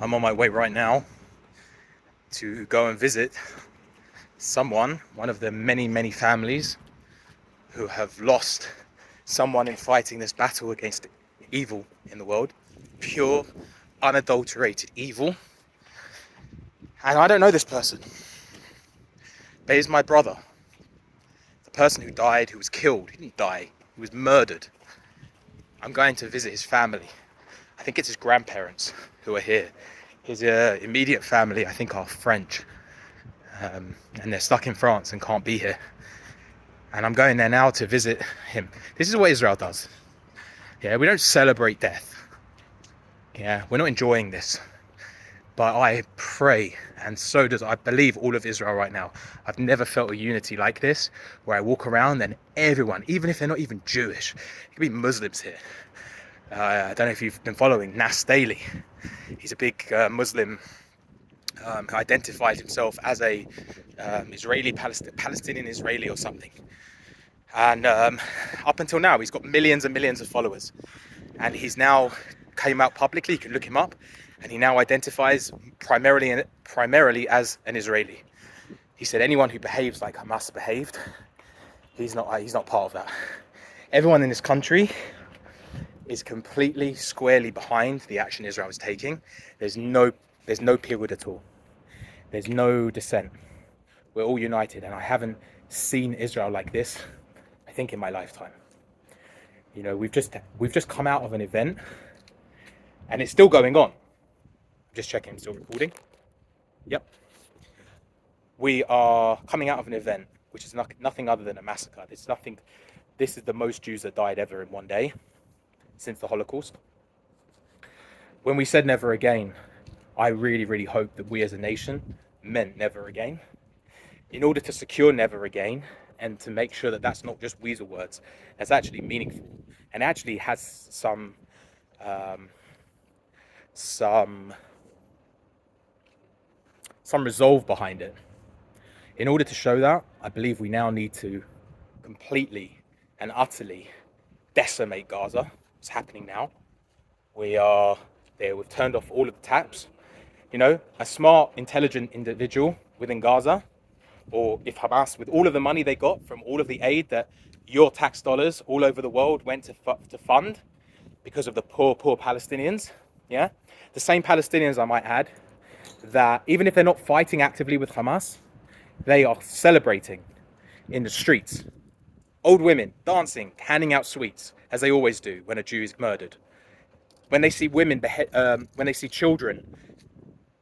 I'm on my way right now to go and visit one of the many, many families who have lost someone in fighting this battle against evil in the world. Pure, unadulterated evil. And I don't know this person, but he's my brother. The person who died, who was killed. He didn't die, he was murdered. I'm going to visit his family. I think it's his grandparents who are here. His immediate family, I think, are French. And they're stuck in France and can't be here. And I'm going there now to visit him. This is what Israel does. Yeah, we don't celebrate death. Yeah, we're not enjoying this. But I pray, and so does, I believe, all of Israel right now. I've never felt a unity like this, where I walk around and everyone, even if they're not even Jewish, it could be Muslims here. I don't know if you've been following Nas Daily. He's a big Muslim who identifies himself as a Palestinian Israeli or something. And up until now, he's got millions and millions of followers. And he's now came out publicly, you can look him up, and he now identifies primarily as an Israeli. He said anyone who behaves like Hamas behaved, he's not part of that. Everyone in this country is completely squarely behind the action Israel is taking. There's no period at all. There's no dissent. We're all united, and I haven't seen Israel like this, I think, in my lifetime. You know, we've just come out of an event, and it's still going on. Just checking, I'm still recording. Yep. We are coming out of an event which is nothing other than a massacre. This is the most Jews that died ever in one day since the Holocaust. When we said never again, I really, really hope that we as a nation meant never again. In order to secure never again, and to make sure that that's not just weasel words, that's actually meaningful and actually has some resolve behind it. In order to show that, I believe we now need to completely and utterly decimate Gaza. It's happening now. We've turned off all of the taps. You know, a smart, intelligent individual within Gaza, or if Hamas, with all of the money they got from all of the aid that your tax dollars all over the world went to fund because of the poor Palestinians, yeah? The same Palestinians, I might add, that even if they're not fighting actively with Hamas, they are celebrating in the streets. Old women dancing, handing out sweets, as they always do when a Jew is murdered. When they see women when they see children,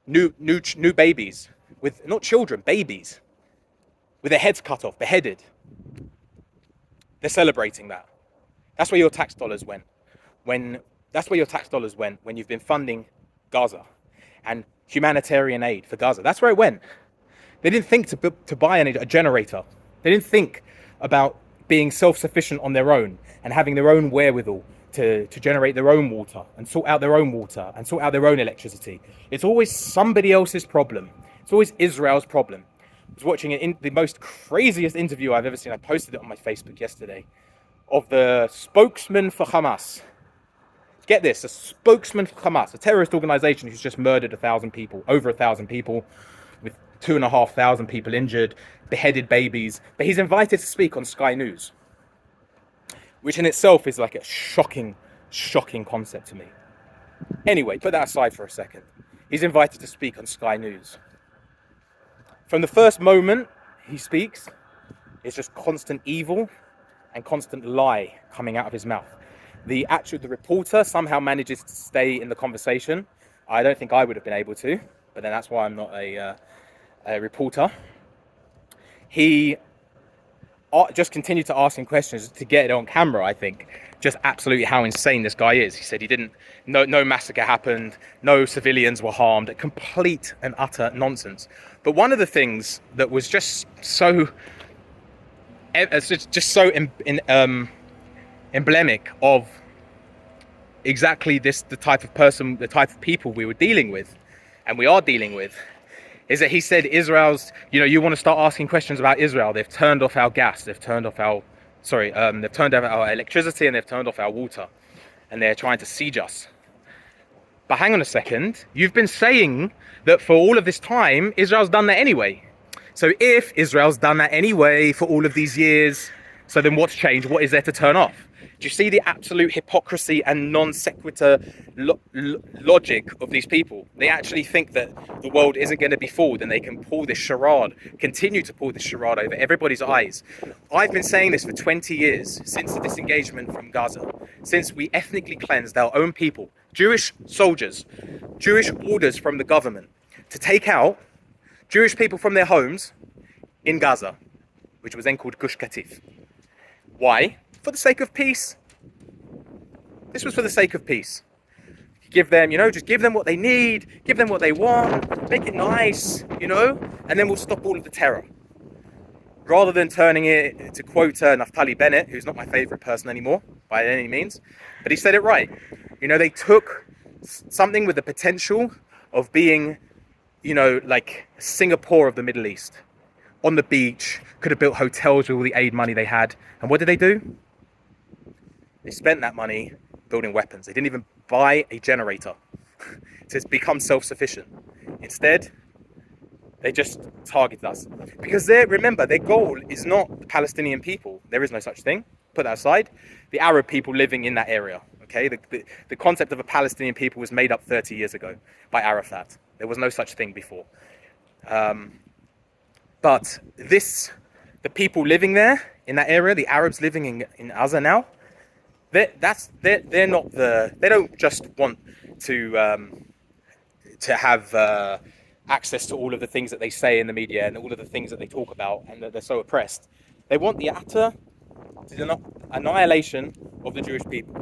new babies, with not children, babies, with their heads cut off, beheaded. They're celebrating that. That's where your tax dollars went. That's where your tax dollars went when you've been funding Gaza and humanitarian aid for Gaza. That's where it went. They didn't think to buy a generator. They didn't think about being self-sufficient on their own and having their own wherewithal to generate their own water and sort out their own water and sort out their own electricity. It's always somebody else's problem. It's always Israel's problem. I was watching the most craziest interview I've ever seen. I posted it on my Facebook yesterday, of the spokesman for Hamas. Get this, a spokesman for Hamas, a terrorist organization who's just murdered 1,000 people, over 1,000 people, with 2,500 people injured, beheaded babies. But he's invited to speak on Sky News, which in itself is like a shocking concept to me. Anyway, put that aside for a second. He's invited to speak on Sky News. From the first moment he speaks, it's just constant evil and constant lie coming out of his mouth. The reporter somehow manages to stay in the conversation. I don't think I would have been able to, but then that's why I'm not a reporter. He just continued to ask him questions to get it on camera, I think. Just absolutely how insane this guy is. He said no massacre happened, no civilians were harmed, complete and utter nonsense. But one of the things that was just so emblematic of exactly the type of person, the type of people we were dealing with, and we are dealing with, is that he said you want to start asking questions about Israel, they've turned off our gas, they've turned off our electricity, and they've turned off our water, and they're trying to siege us. But hang on a second, you've been saying that for all of this time, Israel's done that anyway. So if Israel's done that anyway for all of these years, so then what's changed? What is there to turn off? Do you see the absolute hypocrisy and non sequitur logic of these people? They actually think that the world isn't going to be fooled and they can pull this charade, continue to pull this charade over everybody's eyes. I've been saying this for 20 years, since the disengagement from Gaza, since we ethnically cleansed our own people, Jewish soldiers, Jewish orders from the government to take out Jewish people from their homes in Gaza, which was then called Gush Katif. Why? For the sake of peace. This was for the sake of peace. Give them, just give them what they need, give them what they want, make it nice, and then we'll stop all of the terror. Rather than turning it, to quote Naftali Bennett, who's not my favorite person anymore by any means, but he said it right. They took something with the potential of being, like Singapore of the Middle East. On the beach, could have built hotels with all the aid money they had. And what did they do? They spent that money building weapons. They didn't even buy a generator to become self-sufficient. Instead, they just targeted us. Because remember, their goal is not the Palestinian people. There is no such thing. Put that aside. The Arab people living in that area. Okay, the concept of a Palestinian people was made up 30 years ago by Arafat. There was no such thing before. But the people living there in that area, the Arabs living in Aza now, they don't just want to have access to all of the things that they say in the media and all of the things that they talk about, and that they're so oppressed. They want the utter annihilation of the Jewish people.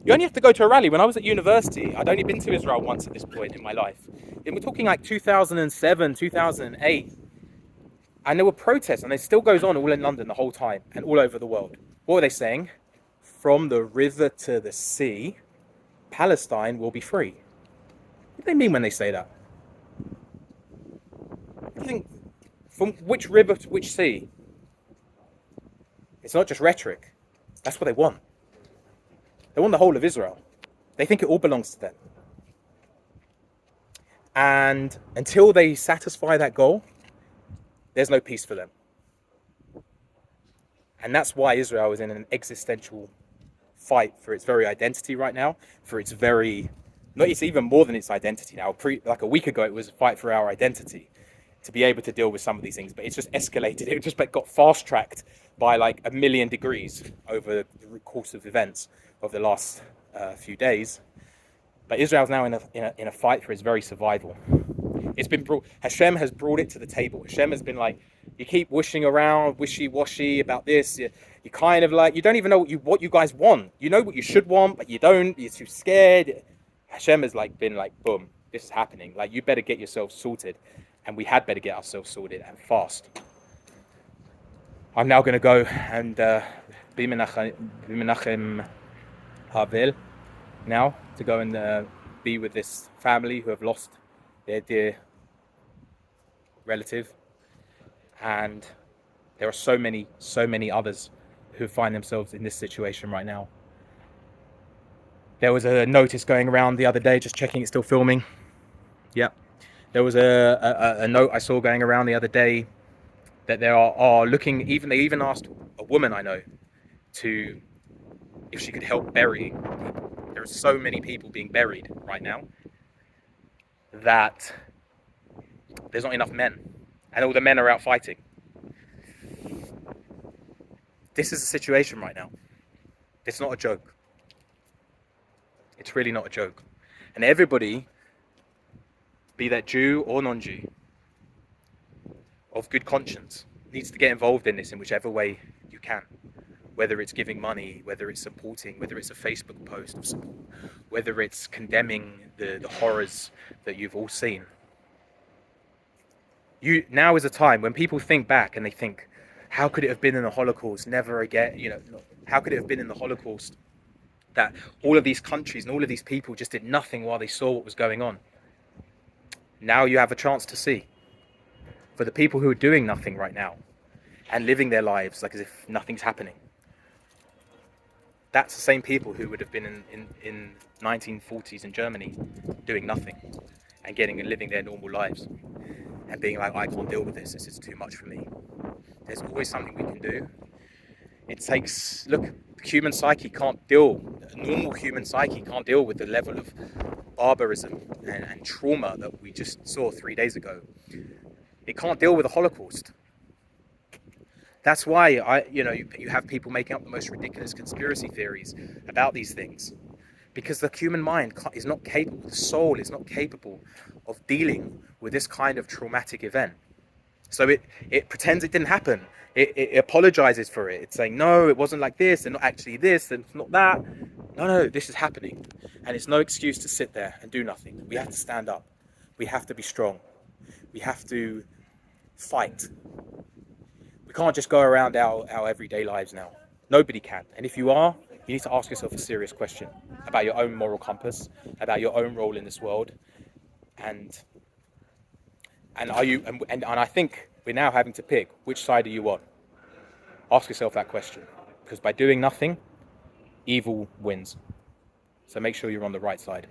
You only have to go to a rally. When I was at university, I'd only been to Israel once at this point in my life. And we're talking like 2007, 2008. And there were protests, and it still goes on all in London the whole time and all over the world. What were they saying? From the river to the sea, Palestine will be free. What do they mean when they say that? What do you think? From which river to which sea? It's not just rhetoric. That's what they want. They want the whole of Israel. They think it all belongs to them. And until they satisfy that goal, there's no peace for them. And that's why Israel is in an existential fight for its very identity right now, for its very, it's even more than its identity now. Like a week ago, it was a fight for our identity to be able to deal with some of these things, but it's just escalated. It just got fast-tracked by like 1,000,000 degrees over the course of events of the last few days. But Israel's now in a fight for its very survival. It's been brought. Hashem has brought it to the table. Hashem has been like, you keep wishing around, wishy-washy about this. You kind of like, you don't even know what you guys want. You know what you should want, but you don't. You're too scared. Hashem has like been like, boom, this is happening. Like, you better get yourself sorted, and we had better get ourselves sorted and fast. I'm now going to go and be Menachem Havel now to go and be with this family who have lost their dear relative, and there are so many others who find themselves in this situation right now. There was a notice going around the other day, just checking it's still filming. Yep. There was a note I saw going around the other day that they are looking, they even asked a woman I know if she could help bury people. There are so many people being buried right now that there's not enough men, and all the men are out fighting. This is the situation right now. It's not a joke. It's really not a joke. And everybody, be that Jew or non-Jew, of good conscience, needs to get involved in this in whichever way you can. Whether it's giving money, whether it's supporting, whether it's a Facebook post of support, whether it's condemning the horrors that you've all seen. Now is a time when people think back and they think, how could it have been in the Holocaust? Never again, how could it have been in the Holocaust that all of these countries and all of these people just did nothing while they saw what was going on? Now you have a chance to see. For the people who are doing nothing right now and living their lives like as if nothing's happening, That's the same people who would have been in 1940s in Germany doing nothing and getting and living their normal lives and being like, I can't deal with this. This is too much for me. There's always something we can do. It takes, look, the human psyche can't deal, a normal human psyche can't deal with the level of barbarism and trauma that we just saw 3 days ago. It can't deal with the Holocaust. That's why you have people making up the most ridiculous conspiracy theories about these things, because the human mind is not capable, the soul is not capable of dealing with this kind of traumatic event. So it pretends it didn't happen. It apologizes for it. It's saying, no, it wasn't like this, and not actually this, and it's not that. No, this is happening. And it's no excuse to sit there and do nothing. We have to stand up. We have to be strong. We have to fight. We can't just go around our everyday lives now. Nobody can. And if you are, you need to ask yourself a serious question about your own moral compass, about your own role in this world, and are you? And I think we're now having to pick, which side are you on? Ask yourself that question, because by doing nothing, evil wins. So make sure you're on the right side.